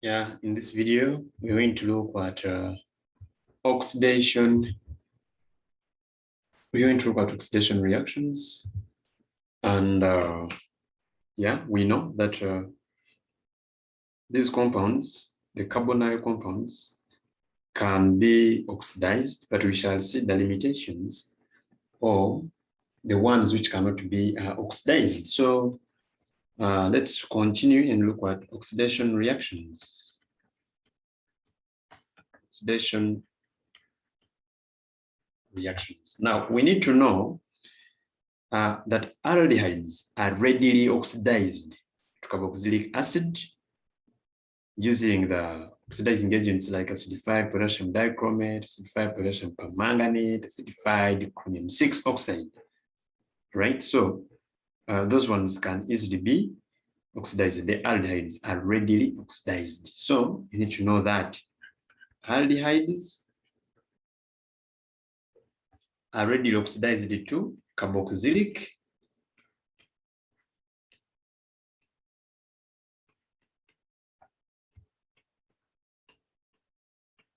Yeah, in this video, we're going to look at oxidation. We're going to look at oxidation reactions. And yeah, we know that these compounds, the carbonyl compounds, can be oxidized, but we shall see the limitations or the ones which cannot be oxidized. So let's continue and look at oxidation reactions. Oxidation reactions. Now, we need to know that aldehydes are readily oxidized to carboxylic acid using the oxidizing agents like acidified potassium dichromate, acidified potassium permanganate, acidified chromium 6 oxide, right? So those ones can easily be oxidized. The aldehydes are readily oxidized. So you need to know that aldehydes are readily oxidized to carboxylic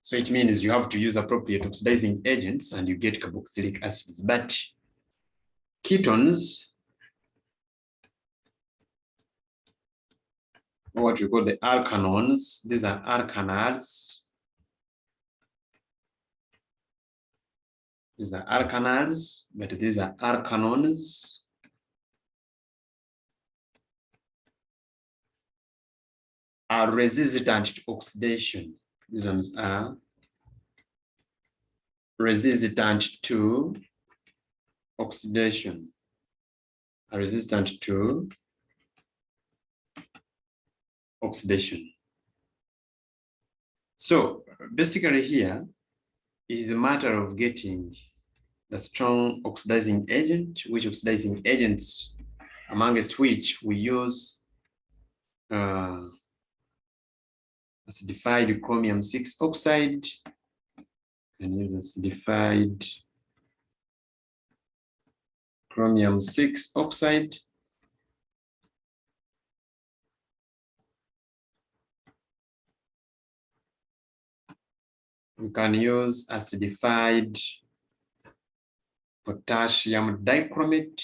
So it means you have to use appropriate oxidizing agents and you get carboxylic acids. But ketones, or what we call the alkanones, these are alkanals. These are alkanals, but these are alkanones. Are resistant to oxidation. These ones are resistant to oxidation. Are resistant to oxidation. So basically here, it is a matter of getting the strong oxidizing agent, which oxidizing agents amongst which we use acidified chromium 6 oxide and use acidified chromium 6 oxide. We can use acidified potassium dichromate.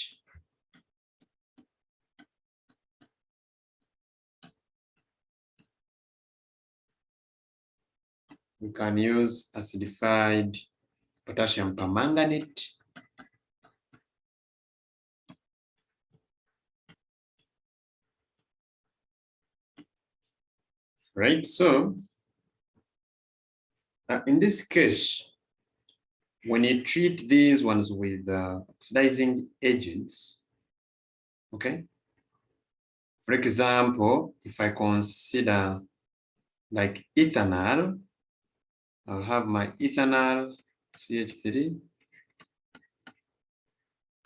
We can use acidified potassium permanganate. Right, so in this case, when you treat these ones with oxidizing agents, okay? For example, if I consider like ethanol, I'll have my ethanol CH3,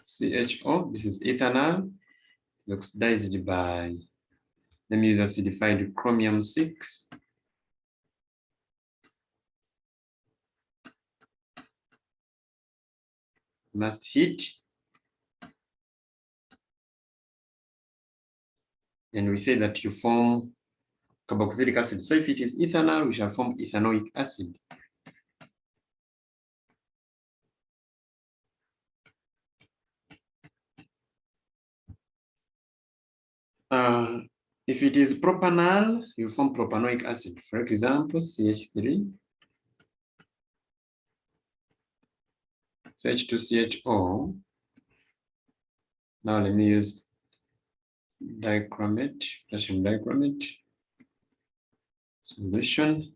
CHO, this is ethanol, it's oxidized by, let me use acidified chromium 6. Must heat. And we say that you form carboxylic acid. So if it is ethanol, we shall form ethanoic acid. If it is propanol, you form propanoic acid. For example, CH3, CH2CHO. Now let me use dichromate, potassium dichromate. Solution.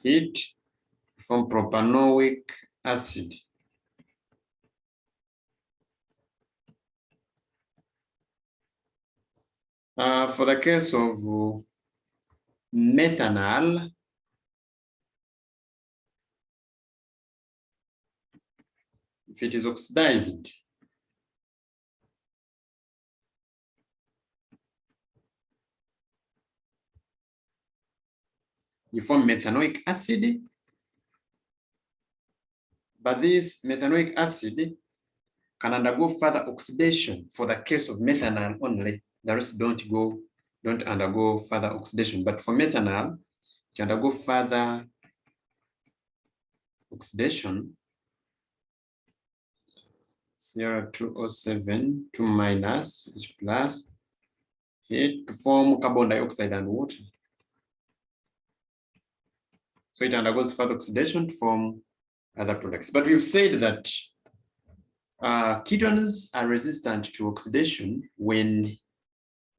Heat, form propanoic acid. For the case of methanol, if it is oxidized, you form methanoic acid, but this methanoic acid can undergo further oxidation for the case of methanol only. The rest don't go don't undergo further oxidation. But for methanol, it undergo further oxidation. Cl2O7, 2 minus, H plus, here to form carbon dioxide and water. So it undergoes further oxidation to form other products. But we've said that ketones are resistant to oxidation when,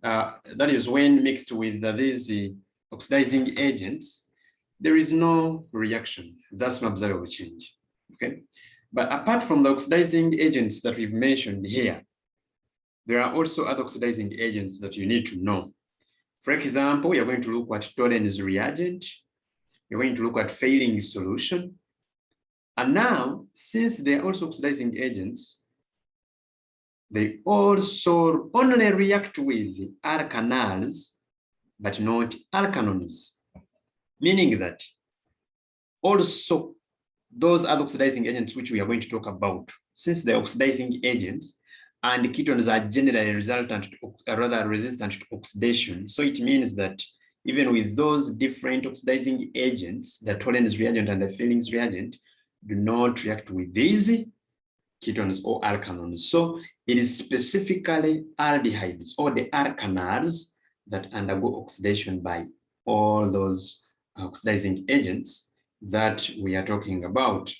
that is when mixed with these oxidizing agents, there is no reaction. That's no observable change, okay? But apart from the oxidizing agents that we've mentioned here, there are also other oxidizing agents that you need to know. For example, we are going to look at Tollens reagent. We're going to look at Fehling solution. And now, since they are also oxidizing agents, they also only react with alkanals, but not alkanols, meaning that also those other oxidizing agents which we are going to talk about, since they're oxidizing agents and ketones are generally resultant, rather resistant to oxidation. So it means that even with those different oxidizing agents, the Tollens reagent and the Fehling reagent do not react with these ketones or alkanols. So it is specifically aldehydes or the alkanals that undergo oxidation by all those oxidizing agents that we are talking about.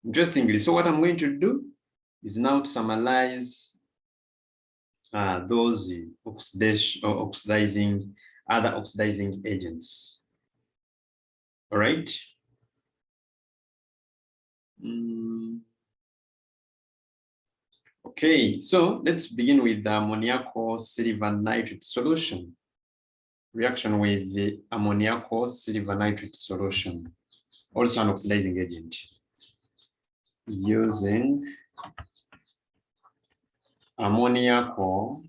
Interestingly, so what I'm going to do is now to summarize those oxidation or other oxidizing agents. All right. Okay, so let's begin with the ammoniacal silver nitrate solution. Reaction with the ammoniacal silver nitrate solution, also an oxidizing agent, using ammoniacal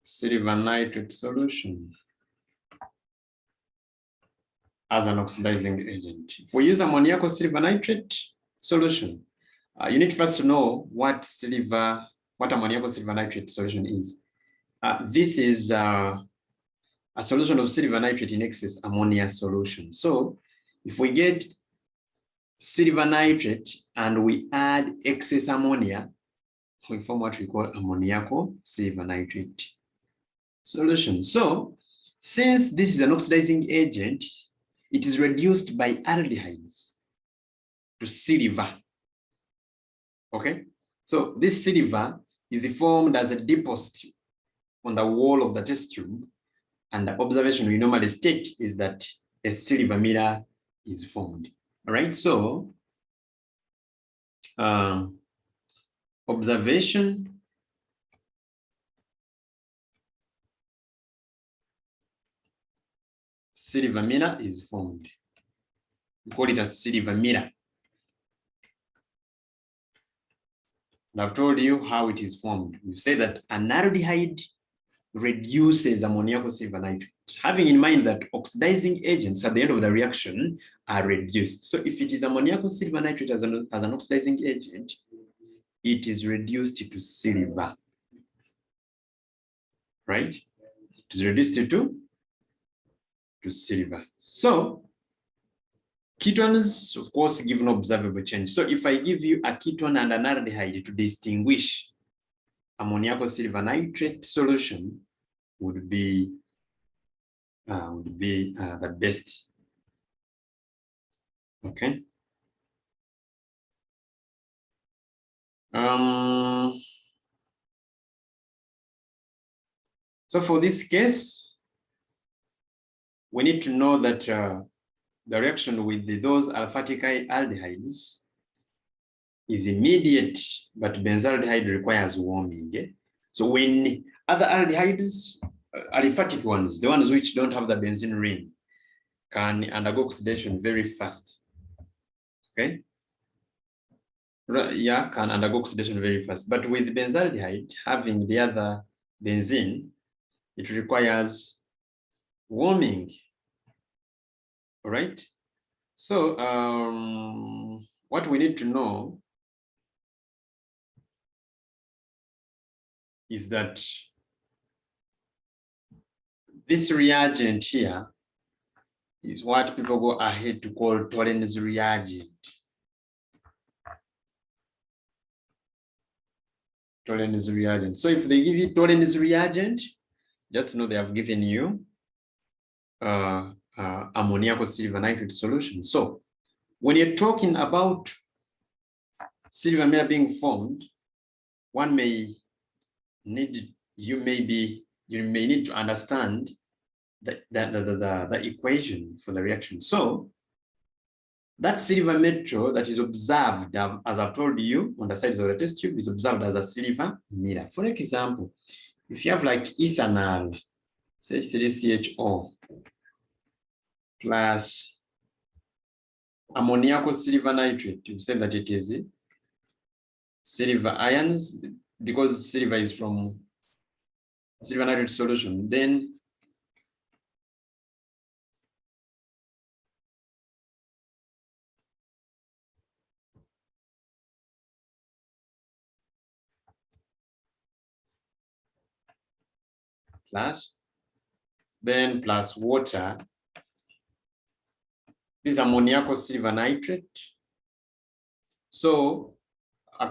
silver nitrate solution as an oxidizing agent. If we use ammoniacal silver nitrate solution, you need first to know what ammoniacal silver nitrate solution is. This is a solution of silver nitrate in excess ammonia solution. So if we get silver nitrate and we add excess ammonia, we form what we call ammoniacal silver nitrate solution. So since this is an oxidizing agent, it is reduced by aldehydes to silver. Okay, so this silver is formed as a deposit on the wall of the test tube, and the observation we normally state is that a silver mirror is formed. All right, so observation silver mirror is formed. We call it a silver mirror. And I've told you how it is formed. We say that an aldehyde reduces ammoniacal silver nitrate, having in mind that oxidizing agents at the end of the reaction are reduced. So if it is ammoniacal silver nitrate as an oxidizing agent, it is reduced to silver, right? It is reduced to silver. So ketones, of course, give no observable change. So if I give you a ketone and an aldehyde to distinguish, ammoniacal silver nitrate solution would be the best. Okay. So for this case, we need to know that the reaction with those aliphatic aldehydes is immediate, but benzaldehyde requires warming. Eh? So when other aldehydes, aliphatic ones, the ones which don't have the benzene ring, can undergo oxidation very fast. Okay? Yeah, can undergo oxidation very fast. But with benzaldehyde, having the other benzene, it requires warming. All right? So what we need to know is that this reagent here is what people go ahead to call Tollens reagent. Tollens reagent. So if they give you Tollens reagent, just know they have given you ammoniacal silver nitrate solution. So when you're talking about silver mirror being formed, one may need, you may need to understand the equation for the reaction. So that silver metal that is observed, as I've told you, on the sides of the test tube is observed as a silver mirror. For example, if you have like ethanol, CH3CHO, plus ammoniacal silver nitrate, you say that it is silver ions, because silver is from silver nitrate solution, then plus water. This is ammoniacal silver nitrate. So an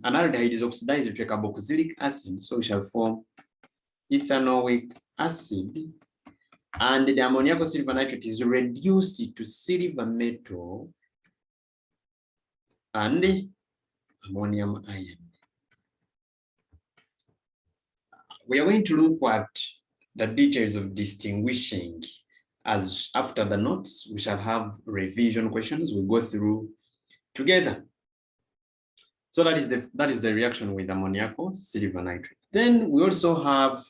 aldehyde is oxidized to a carboxylic acid, so we shall form ethanoic acid, and the ammoniacal silver nitrate is reduced to silver metal and ammonium ion. We are going to look at the details of distinguishing, as after the notes we shall have revision questions we go through together. So that is the reaction with ammoniacal silver nitrate. Then we also have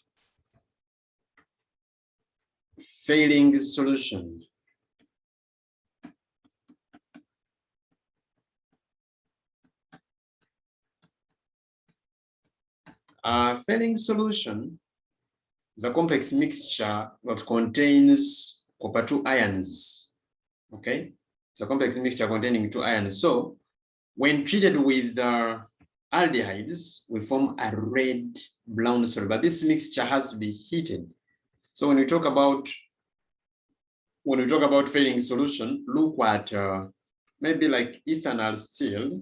Fehling solution. Fehling solution is a complex mixture that contains copper 2 ions. Okay, it's a complex mixture containing 2 ions. So when treated with aldehydes, we form a red-brown solid, but this mixture has to be heated. So when we talk about Fehling solution, look at maybe like ethanol still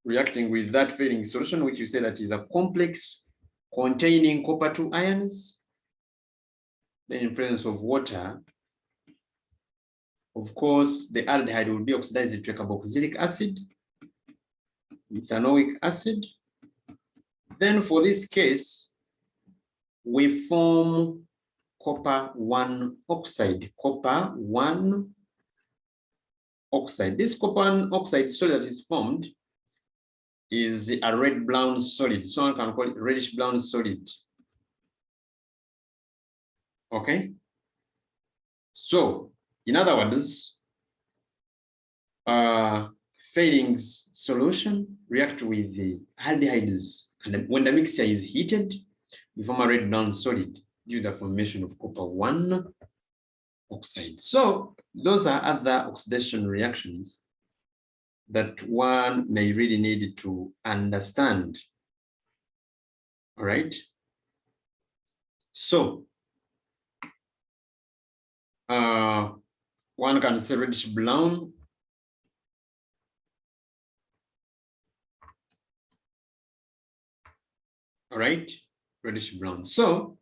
reacting with that Fehling solution, which you say that is a complex containing copper 2 ions. Then in presence of water, of course, the aldehyde will be oxidized to a carboxylic acid, ethanoic acid. Then for this case, we form copper 1 oxide. Copper 1 oxide. This copper 1 oxide solid that is formed is a red-brown solid. Someone can call it reddish-brown solid. Okay. So, in other words, Fehling's solution react with the aldehydes, and when the mixture is heated, we form a red-brown solid due to the formation of copper 1 oxide. So, those are other oxidation reactions that one may really need to understand. All right. So, one can say reddish brown. All right, reddish brown. So,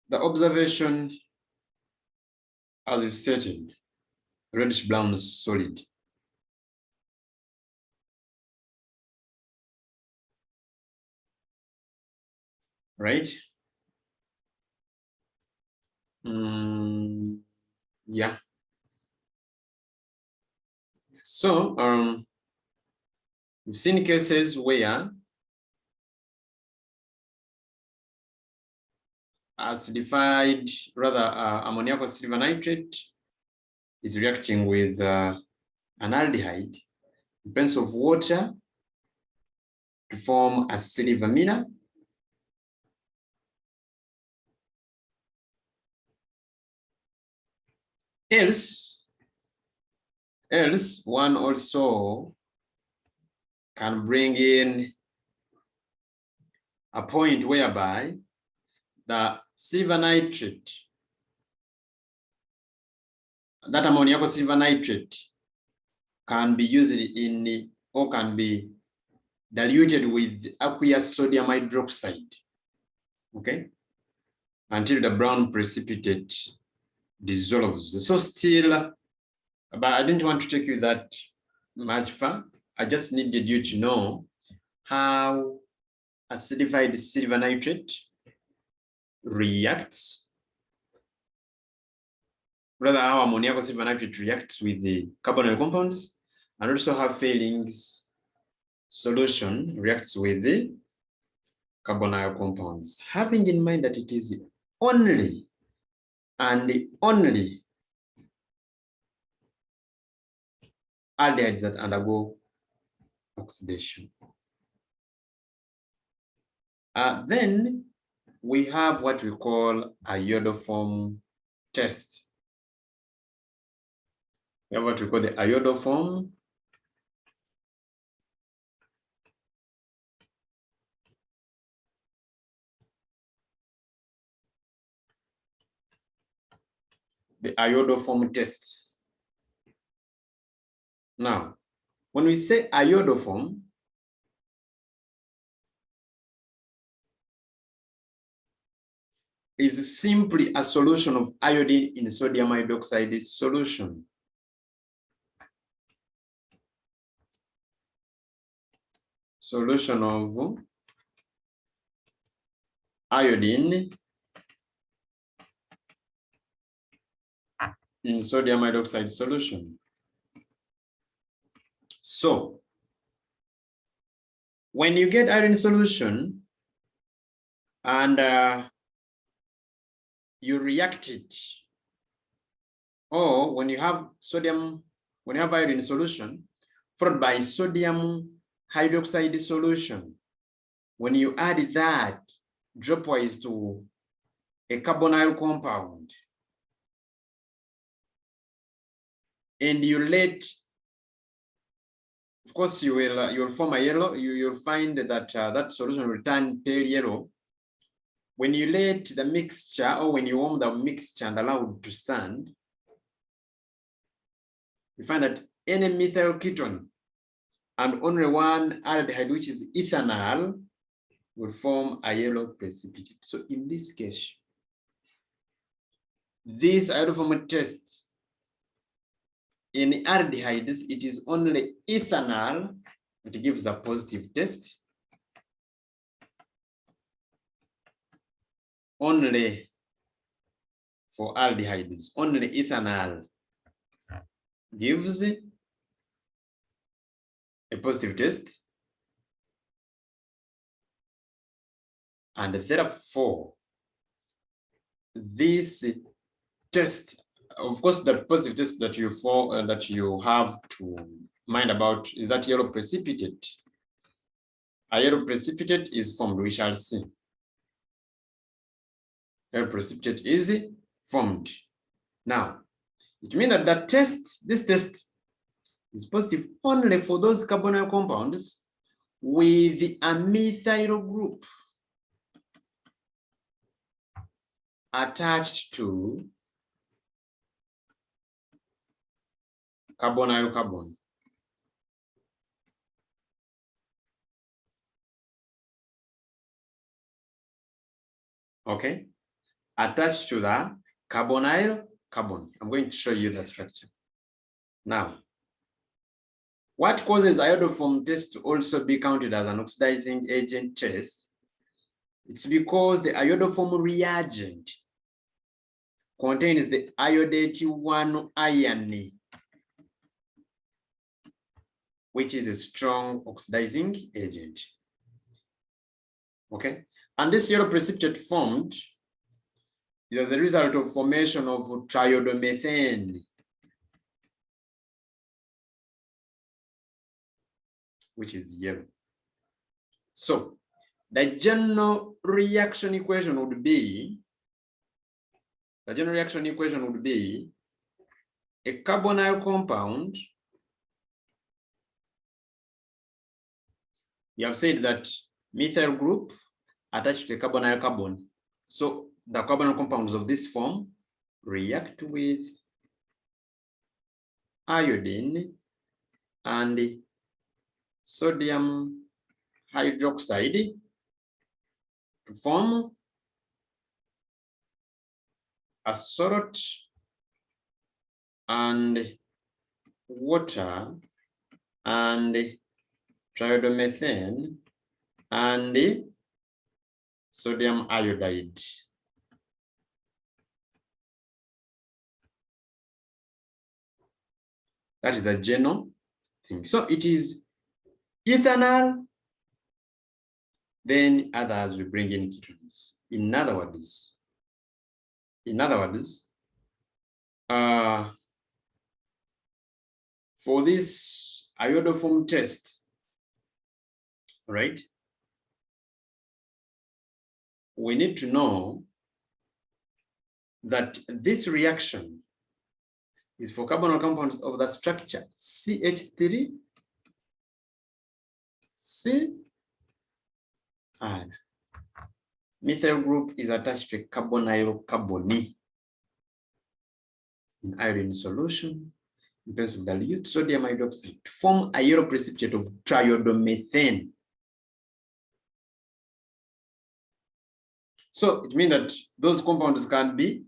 the observation, as we've stated, reddish brown solid. Right? Yeah. So, we've seen cases where acidified, ammoniacal silver nitrate is reacting with an aldehyde in presence of water to form a silver mirror. Else one also can bring in a point whereby the silver nitrate, that ammoniacal silver nitrate, can be used in or can be diluted with aqueous sodium hydroxide, okay, until the brown precipitate dissolves. So still, but I didn't want to take you that much far. I just needed you to know how acidified silver nitrate reacts, rather how ammoniacal silver nitrate reacts with the carbonyl compounds, and also how Fehling's solution reacts with the carbonyl compounds, having in mind that it is only and only aldehydes that undergo oxidation. Then we have what we call a iodoform test. We have what we call the iodoform. The iodoform test. Now, when we say iodoform, is simply a solution of iodine in sodium hydroxide solution. Solution of iodine in sodium hydroxide solution. So, when you get iodine solution and you react it, or when you have sodium, when you have iodine solution followed by sodium hydroxide solution, when you add that dropwise to a carbonyl compound and you let, of course, you'll form a yellow. You'll find that that solution will turn pale yellow. When you let the mixture, or when you warm the mixture and allow it to stand, you find that any methyl ketone and only one aldehyde, which is ethanol, will form a yellow precipitate. So in this case, this iodoform test, in aldehydes, it is only ethanol that gives a positive test. Only for aldehydes, only ethanol gives a positive test. And therefore, this test, of course, the positive test that you have to mind about is that yellow precipitate. A yellow precipitate is formed, we shall see. Yellow precipitate is formed. Now, it means that the test, this test is positive only for those carbonyl compounds with a methyl group attached to carbonyl carbon. Okay, attached to the carbonyl carbon. I'm going to show you the structure. Now, what causes iodoform test to also be counted as an oxidizing agent test? It's because the iodoform reagent contains the iodate 1 ion, which is a strong oxidizing agent. Okay, and this yellow precipitate formed is as a result of formation of triiodomethane, which is yellow. So the general reaction equation would be, a carbonyl compound We have said that methyl group attached to a carbonyl carbon. So the carbonyl compounds of this form react with iodine and sodium hydroxide to form a salt and water and triodomethane and sodium iodide. That is the general thing. So it is ethanol, then others will bring in ketones. In other words, for this iodoform test, right, we need to know that this reaction is for carbonyl compounds of the structure CH3, C, and methyl group is attached to carbonyl carbony in iodine solution in presence of dilute sodium hydroxide to form a yellow precipitate of triodomethane. So it means that those compounds can be,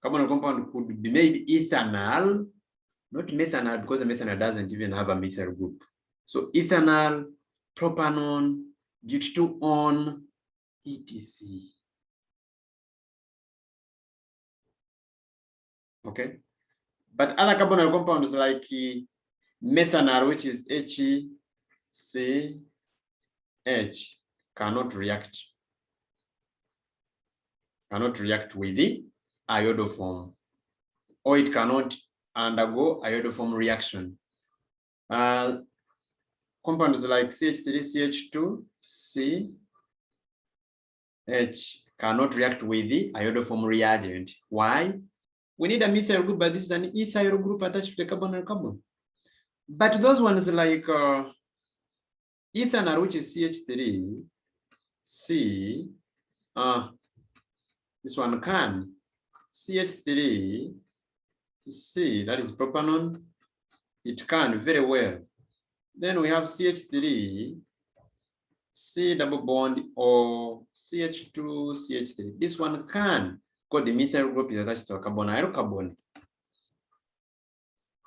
carbonyl compound could be made ethanol, not methanol, because the methanol doesn't even have a methyl group. So ethanol, propanol, butane, etc. Okay, but other carbonyl compounds like methanol, which is HCH, cannot react with the iodoform, or it cannot undergo iodoform reaction. Compounds like CH3, CH2, CH cannot react with the iodoform reagent. Why? We need a methyl group, but this is an ethyl group attached to the carbonyl carbon. But those ones like ethanol, which is CH3, C, this one can, CH3, C, that is propanol, it can very well. Then we have CH3, C double bond, or CH2, CH3. This one can, because the methyl group is attached to a carbonyl carbon.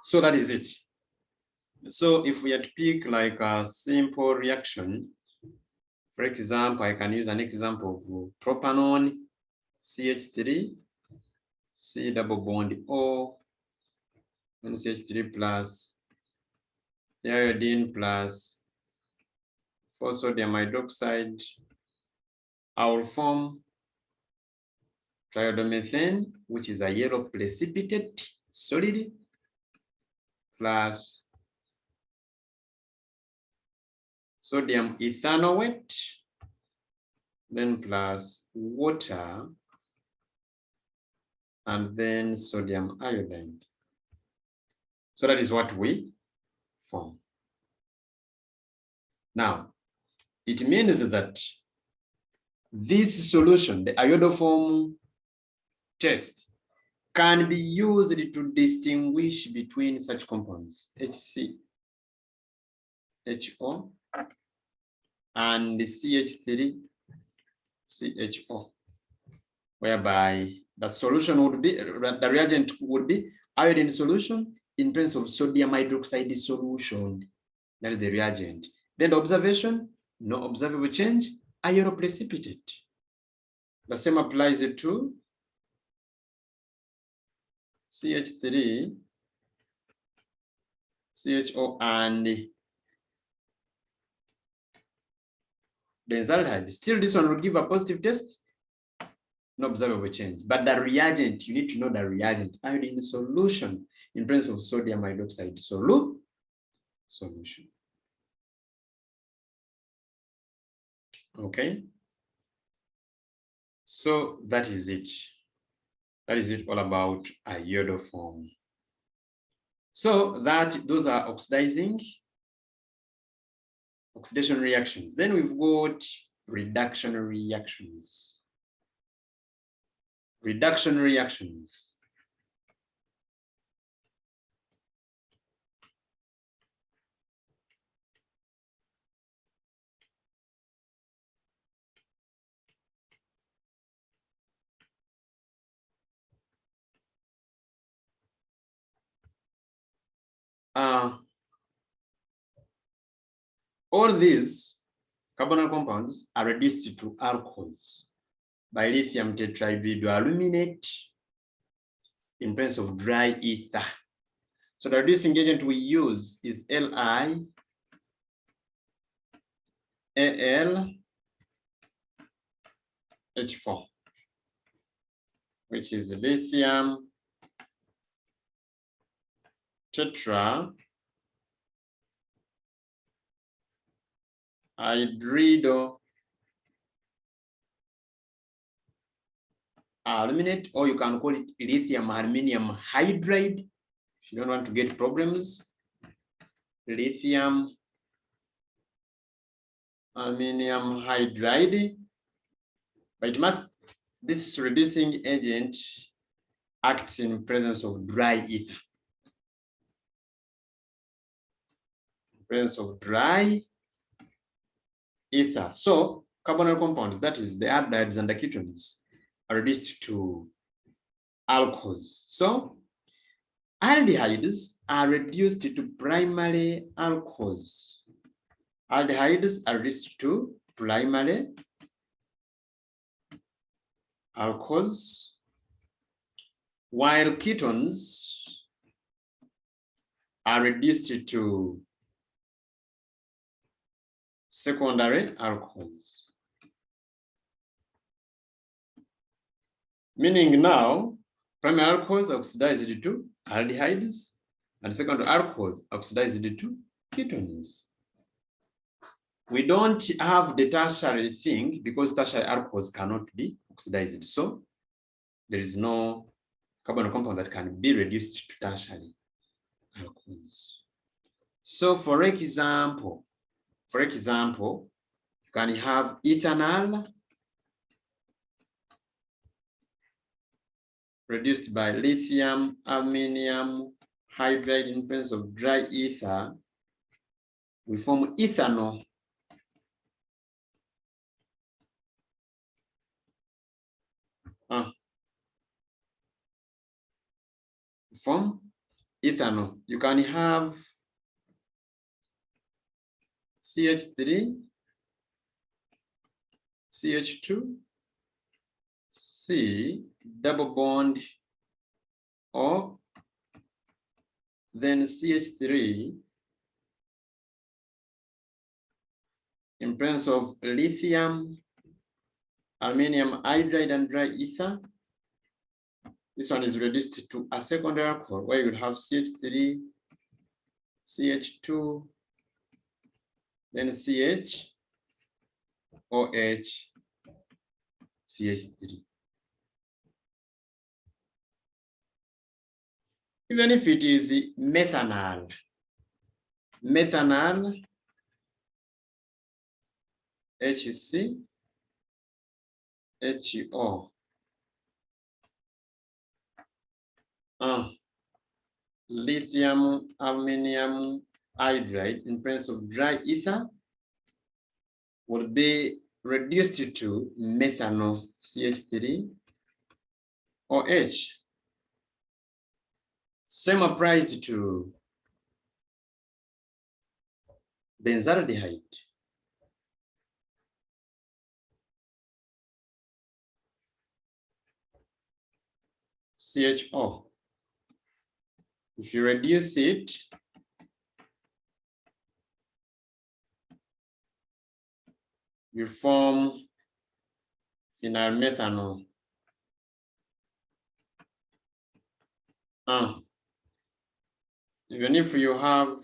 So that is it. So if we had to pick like a simple reaction, for example, I can use an example of propanol, CH3, C double bond O, and CH3 plus iodine plus 4 sodium hydroxide. I will form triodomethane, which is a yellow precipitate solid, plus sodium ethanoate, then plus water, and then sodium iodine. So that is what we form. Now, it means that this solution, the iodoform test, can be used to distinguish between such compounds, HCHO and CH3, CHO, whereby the solution would be, the reagent would be iodine solution in presence of sodium hydroxide solution. That is the reagent. Then the observation, no observable change, a yellow precipitate. The same applies to CH3, CHO, and benzaldehyde. Still, this one will give a positive test, no observable change. But the reagent, you need to know the reagent. Iodine solution in presence of sodium hydroxide solution. Okay. So that is it. That is it all about iodoform. So those are oxidizing oxidation reactions. Then we've got reduction reactions. Reduction reactions. All these carbonyl compounds are reduced to alcohols by lithium tetrahydroaluminate in presence of dry ether. So the reducing agent we use is LiAlH4, which is lithium tetrahydroaluminate, or you can call it lithium aluminum hydride if you don't want to get problems. Lithium aluminum hydride, but it must, this reducing agent acts in presence of dry ether. Presence of dry ether. So carbonyl compounds, that is the aldehydes and the ketones, are reduced to alcohols. So aldehydes are reduced to primary alcohols. Aldehydes are reduced to primary alcohols, while ketones are reduced to secondary alcohols. Meaning now, primary alcohols oxidized to aldehydes, and secondary alcohols oxidized to ketones. We don't have the tertiary thing because tertiary alcohols cannot be oxidized. So there is no carbonyl compound that can be reduced to tertiary alcohols. So for example, you can have ethanol reduced by lithium aluminum hydride in presence of dry ether. We form ethanol. Form ethanol. You can have CH3, CH2, C, double bond O, then CH3 in presence of lithium, aluminum hydride and dry ether. This one is reduced to a secondary alcohol where you will have CH3, CH2, then CH, OH, CH3. Even if it is methanol, HC, HO. Lithium aluminum hydride in presence of dry ether will be reduced to methanol, CH3, OH. Same applies to benzaldehyde. CHO. If you reduce it, you form phenylmethanol. Even if you have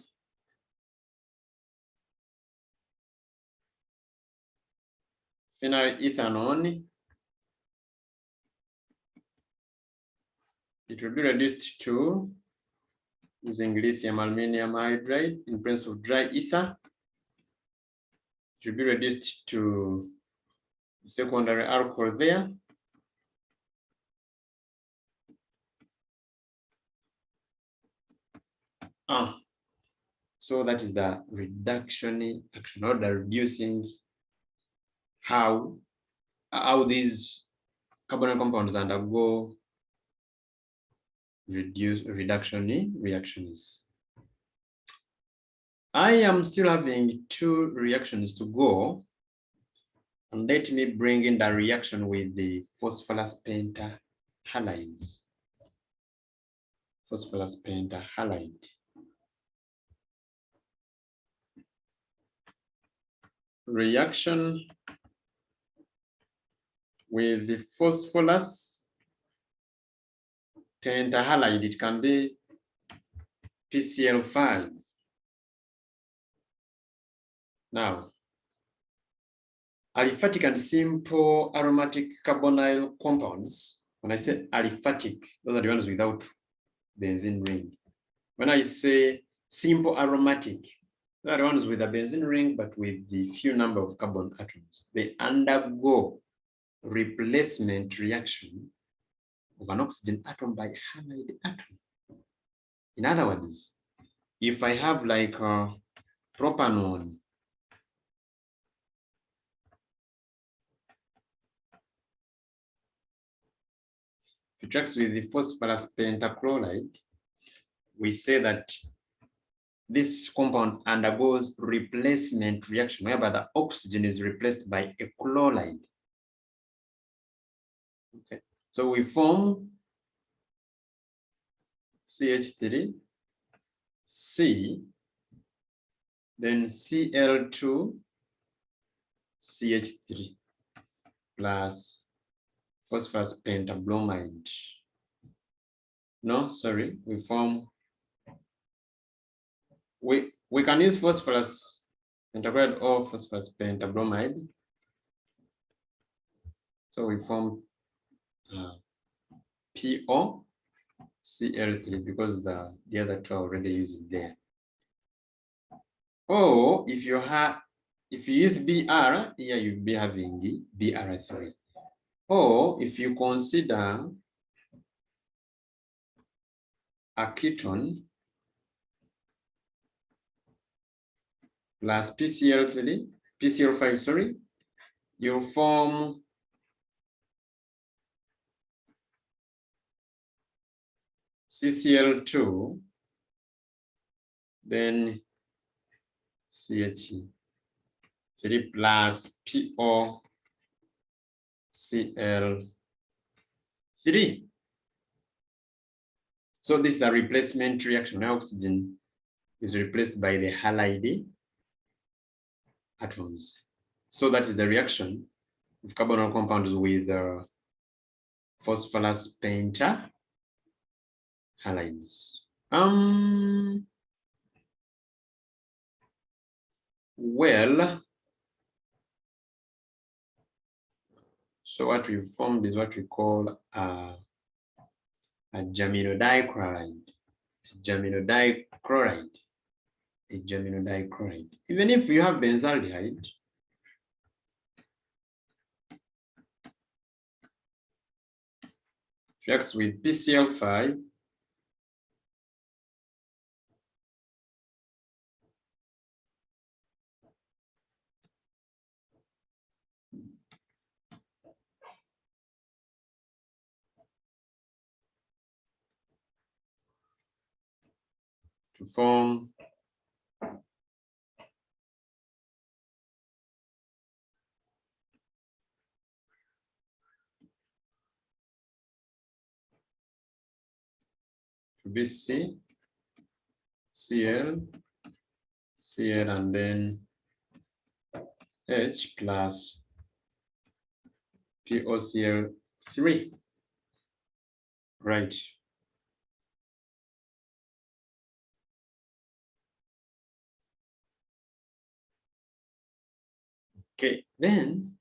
phenylethanol, it will be reduced to using lithium aluminum hydride in presence of dry ether. should be reduced to secondary alcohol there. So that is the reduction action, or the reducing, how these carbonyl compounds undergo reduction reactions. I am still having 2 reactions to go, and let me bring in the reaction with the phosphorus pentahalides. Phosphorus pentahalide. Reaction with the phosphorus pentahalide, it can be PCl5. Now, aliphatic and simple aromatic carbonyl compounds, when I say aliphatic, those are the ones without benzene ring. When I say simple aromatic, those are the ones with a benzene ring but with the few number of carbon atoms. They undergo replacement reaction of an oxygen atom by halide atom. In other words, if I have like propanone, if it reacts with the phosphorus pentachloride, we say that this compound undergoes replacement reaction, whereby the oxygen is replaced by a chloride. Okay, so we form CH3, C, then Cl2, CH3, plus phosphorus pentabromide. No, sorry, we form, we can use phosphorus pentachloride or phosphorus pentabromide. So we form PO, Cl3, because the other 2 are already using there. Or if you use Br, here you'll be having Br3. Or if you consider a ketone plus PCl5, sorry, you form CCl2, then CH3 plus POCl3. So this is a replacement reaction. Now oxygen is replaced by the halide atoms. So that is the reaction of carbonyl compounds with phosphorus pentahalides. Well, so what we formed is what we call a geminodichloride. A geminodichloride. Even if you have benzaldehyde, reacts with PCl5, to form BC, Cl, and then H plus POCl3. Right. Okay, then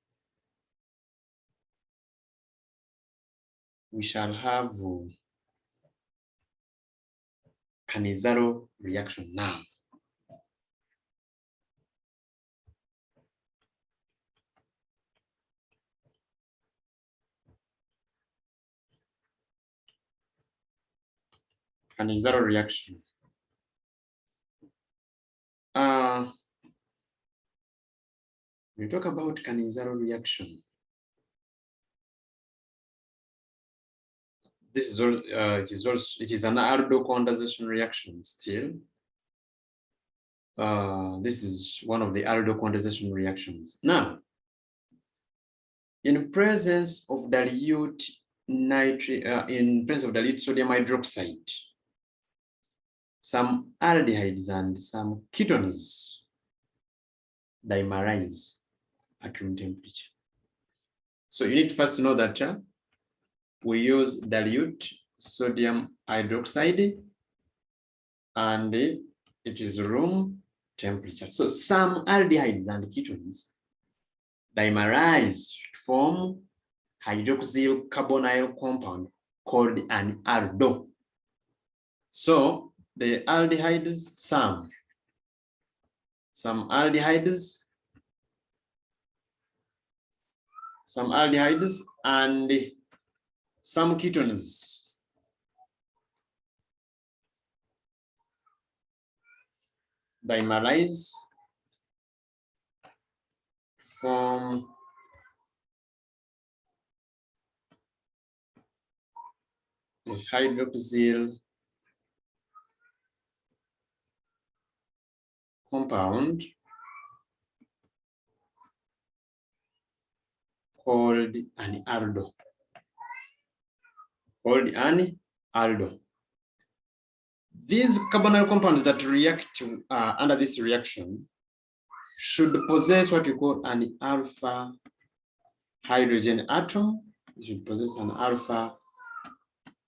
we shall have Cannizzaro reaction now. Cannizzaro reaction. We talk about Cannizzaro reaction. This is all. It is an Aldol condensation reaction still. This is one of the Aldol condensation reactions. Now, in presence of dilute in presence of dilute sodium hydroxide, some aldehydes and some ketones dimerize at room temperature. So you need to first know that we use dilute sodium hydroxide and it is room temperature. So some aldehydes and ketones dimerize to form hydroxyl carbonyl compound called an aldol. So the aldehydes, some aldehydes and some ketones dimerize from a hydroxyl compound called an aldol. These carbonyl compounds that react under this reaction should possess what we call an alpha hydrogen atom. It should possess an alpha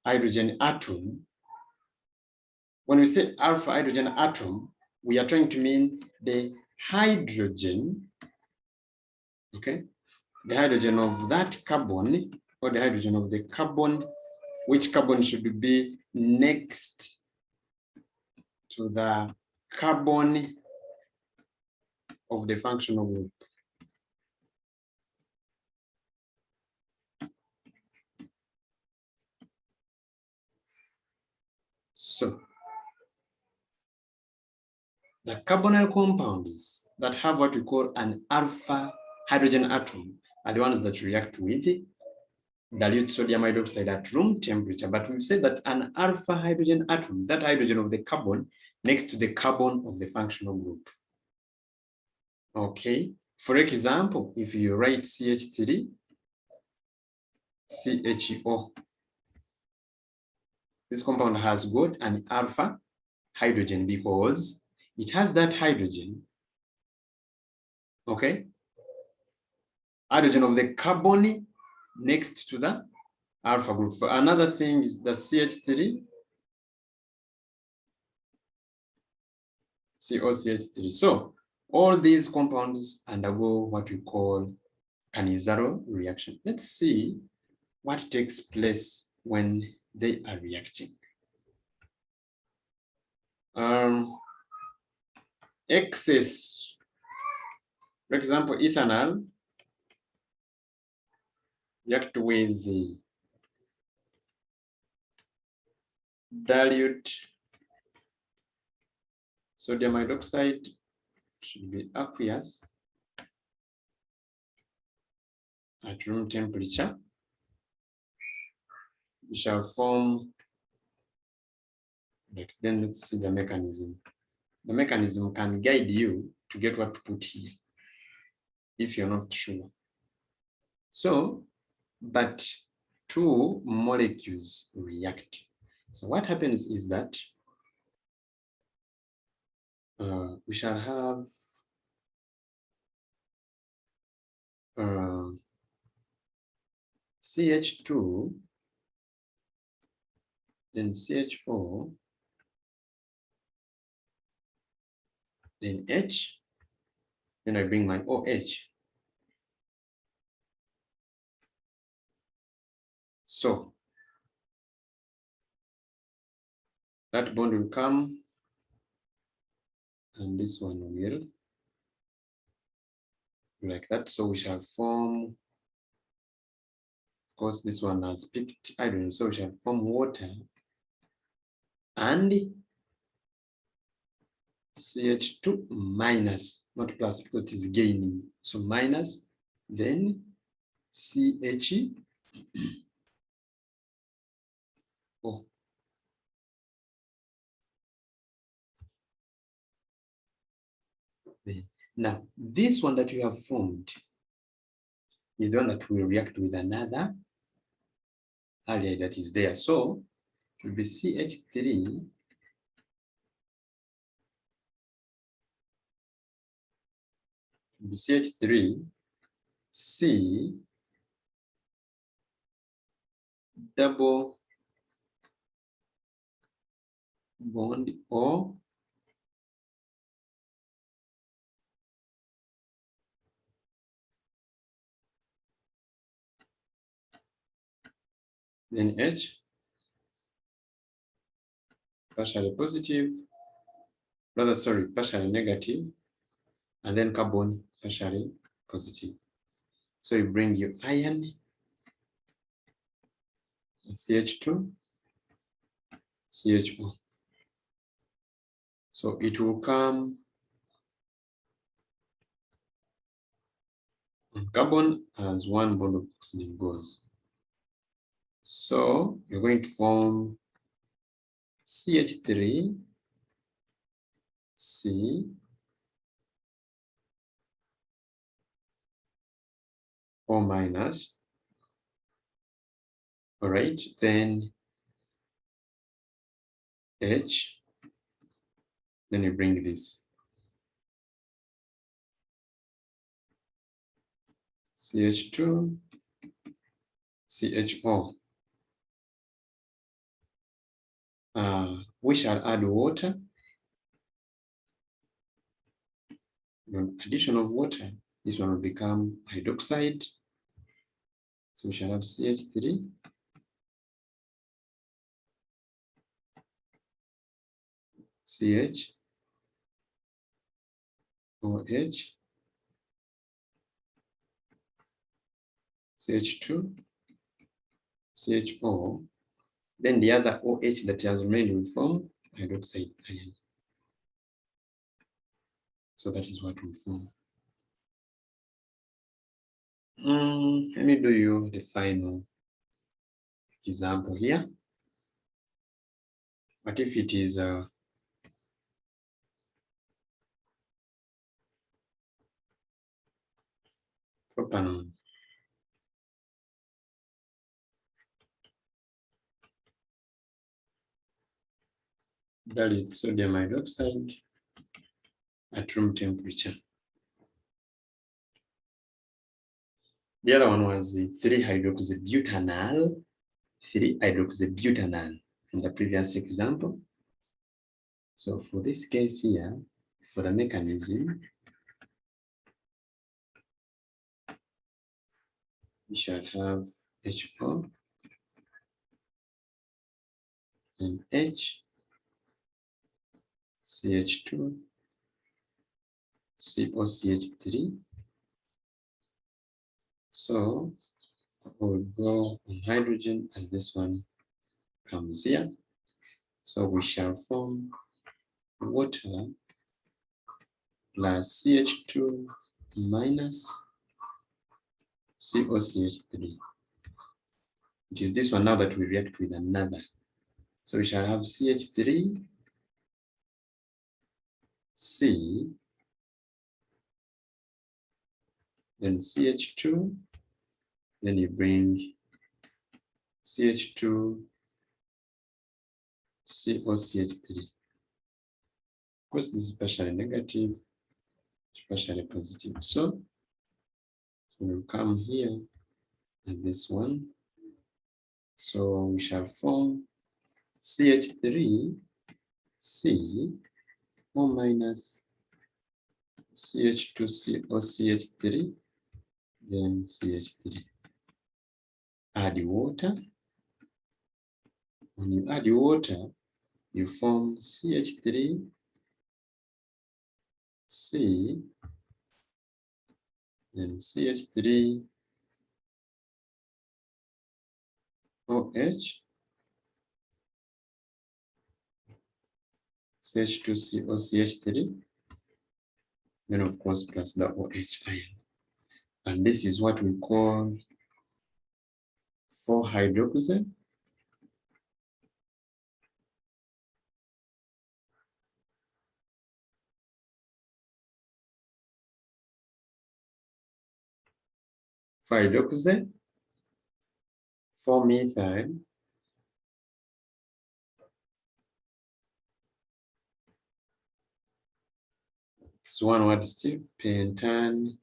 hydrogen atom. When we say alpha hydrogen atom, we are trying to mean the hydrogen, okay? The hydrogen of that carbon, or the hydrogen of the carbon, which carbon should be next to the carbon of the functional group. So the carbonyl compounds that have what we call an alpha hydrogen atom are the ones that react with dilute sodium hydroxide at room temperature. But we've said that an alpha hydrogen atom, that hydrogen of the carbon next to the carbon of the functional group. Okay, for example, if you write CH3, CHO, this compound has got an alpha hydrogen because it has that hydrogen, okay, hydrogen of the carbon next to the alpha group. For another thing is the CH3, COCH3. So all these compounds undergo what we call Cannizzaro reaction. Let's see what takes place when they are reacting. Excess, for example, ethanol react with the dilute sodium hydroxide, should be aqueous at room temperature. We shall form, like, then let's see the mechanism. The mechanism can guide you to get what to put here if you're not sure. So, but two molecules react. So what happens is that we shall have CH2, then CHO, then H, then I bring my OH. So that bond will come and this one will like that. So we shall form, of course, this one has picked hydrogen, so we shall form water and CH2 minus, not plus because it is gaining. So minus, then CH. Oh. Now, this one that you have formed is the one that will react with another halide that is there. So it will be CH3 CH3 C double bond O then H partially positive, rather sorry, partially negative, and then carbon partially positive. So you bring your iron CH2 CHO. So it will come on carbon as one bond of oxygen goes. So you're going to form CH3 C O minus. All right, then H, then you bring this CH2 CHO. We shall add water. On addition of water, this one will become hydroxide. So we shall have CH3 CH OH CH2 CHO. Then the other OH that has remained will form hydroxide ion. So that is what will form. Let me do you the final example here. What if it is propanol? That is sodium hydroxide at room temperature. The other one was 3-hydroxybutanol, 3-hydroxybutanol from the previous example. So for this case here, for the mechanism, we shall have HO and H, CH2, COCH3. So we'll go on hydrogen and this one comes here. So we shall form water plus CH2 minus COCH3, which is this one now that we react with another. So we shall have CH3 C, then CH2, then you bring CH2 COCH3. Of course, this is partially negative, partially positive. So we'll come here and this one. So we shall form CH3 C O minus CH2 COCH3, then CH3. Add water. When you add water, you form CH3 C, then CH3 OH, CH2CO, CH3, then of course plus the OH ion. And this is what we call 4-hydroxy. Hydroxy, 4-methyl, it's one word still, pentan,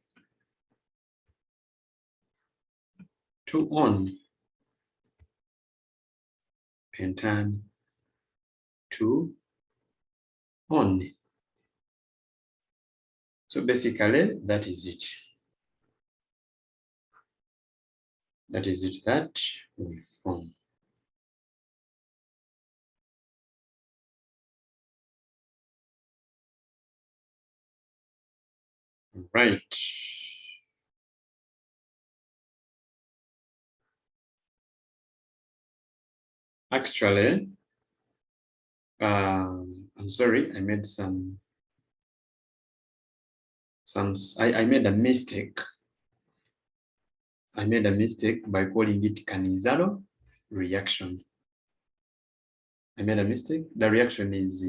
2-on, pentan, 2-on. So basically, that is it. That is it that we form. Right. Actually, I'm sorry, I made I made a mistake. I made a mistake by calling it Cannizzaro reaction. I made a mistake. The reaction is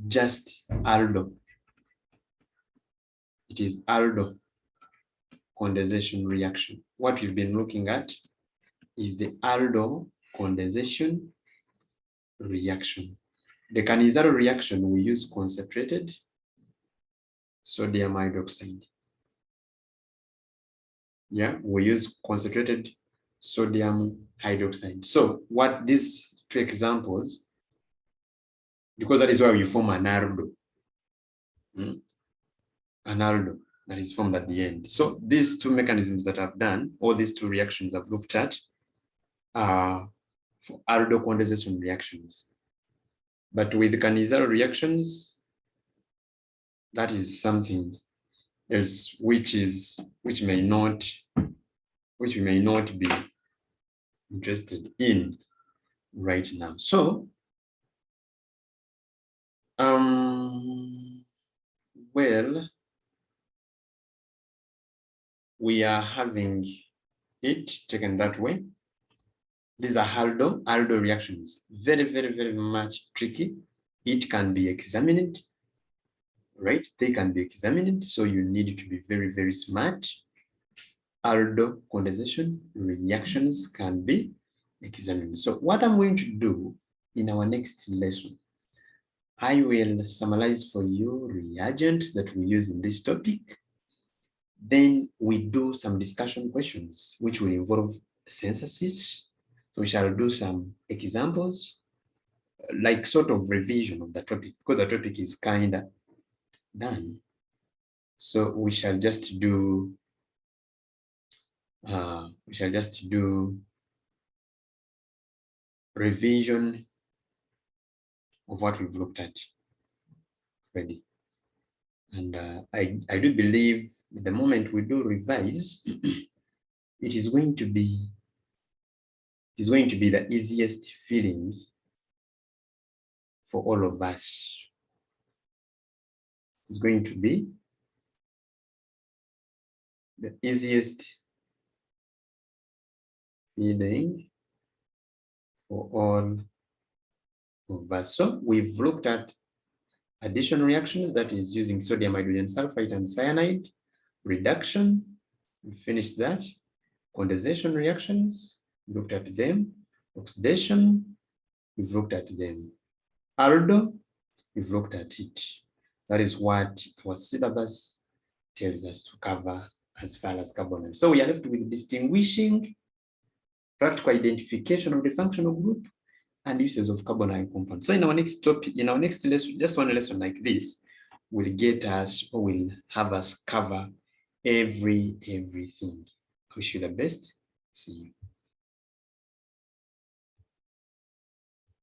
just Aldol. It is Aldol condensation reaction. What we've been looking at is the Aldol condensation reaction. The Cannizzaro reaction, we use concentrated sodium hydroxide. Yeah, we use concentrated sodium hydroxide. So what these two examples, because that is why you form an Aldol. An Aldol that is formed at the end. So these two mechanisms that I've done, or these two reactions I've looked at, are for Aldol condensation reactions. But with Cannizzaro reactions, that is something else which we may not be interested in right now. So well, we are having it taken that way. These are Aldol reactions. Very, very, very much tricky. It can be examined, right? They can be examined. So you need to be very, very smart. Aldol condensation reactions can be examined. So what I'm going to do in our next lesson, I will summarize for you reagents that we use in this topic. Then we do some discussion questions, which will involve synthesis. We shall do some examples, like sort of revision of the topic, because the topic is kind of done. So we shall just do revision of what we've looked at already. And I do believe the moment we do revise, it is going to be the easiest feeling for all of us. It's going to be the easiest feeling for all of us. So we've looked at addition reactions, that is using sodium hydrogen sulfide and cyanide. Reduction, we finished that. Condensation reactions, looked at them. Oxidation, we've looked at them. Aldol, we've looked at it. That is what our syllabus tells us to cover as far as carbonyl. So we are left with distinguishing, practical identification of the functional group, and uses of carbonyl compounds. So in our next topic, in our next lesson, just one lesson like this will get us, or will have us cover everything. I wish you the best. See you.